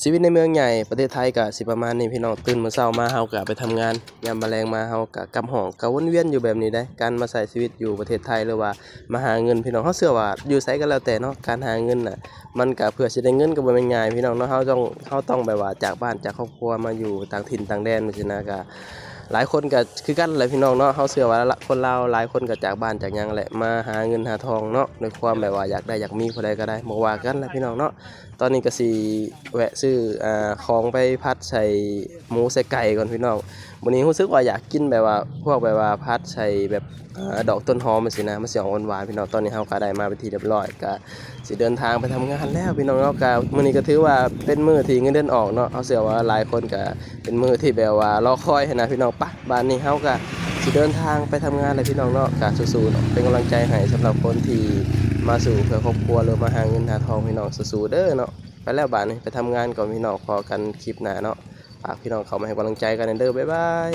ชีวิตในเมืองใหญ่ประเทศไทยก็สิประมาณนี้พี่น้องตื่นมื้อเช้ามาเฮาก็ไปทำงานยามแมลงมาเฮาก็กลับห้องก็วนเวียนอยู่แบบนี้ได้การมาใช้ชีวิตอยู่ประเทศไทยหรือว่ามาหาเงินพี่น้องเฮาเชื่อว่าอยู่ไสก็แล้วแต่เนาะการหาเงินน่ะมันก็เพื่อสิได้เงินก็บ่แม่นง่ายพี่น้องเนาะเฮาต้องแบบว่าจากบ้านจากครอบครัวมาอยู่ต่างถิ่นต่างแดนจังซี่นะก็หลายคนก็คือกันแหละพี่น้องเนาะเฮาเชื่อว่าคนลาวหลายคนก็จากบ้านจากหยังแหละมาหาเงินหาทองเนาะด้วยความแบบว่าอยากได้อยากมีผู้ใดก็ได้บ่ว่ากันแหละพี่น้องเนาะ ตอนนี้ก็สิแวะซื้อของไปผัดใส่หมูใส่ไก่ก่อนพี่น้องมื้อนี้รู้สึกว่าอยากกินแบบว่าพวกแบบว่าผัดใส่แบบดอกต้นหอมจังซี่นะมันสิออกหวานๆพี่น้องตอนนี้เฮาก็ได้มาเป็นที่เรียบร้อยก็สิเดินทางไปทำงานแล้วพี่น้องเนาะก็มื้อนี้ก็ถือว่าเป็นมื้อที่เงินเดือนออกเนาะเฮาเชื่อว่าหลายคนก็เป็นมื้อที่แบบว่ารอคอยหั้นนะพี่น้องปะบ้านนี้เฮาก็สิเดินทางไปทำงานเลยพี่น้องเนาะก็สู้ๆเนาะเป็นกำลังใจให้สำหรับคนที่มาสู่เพื่อครอบครัวหรือมาหาเงินหาทองพี่น้องสู้ๆเด้อเนาะ ไปแล้วบาดนี้ไปทำงานก่อนพี่น้องพอกันคลิปหน้าเนาะฝากพี่น้องเขามาให้กำลังใจกันเด้อบ๊ายบาย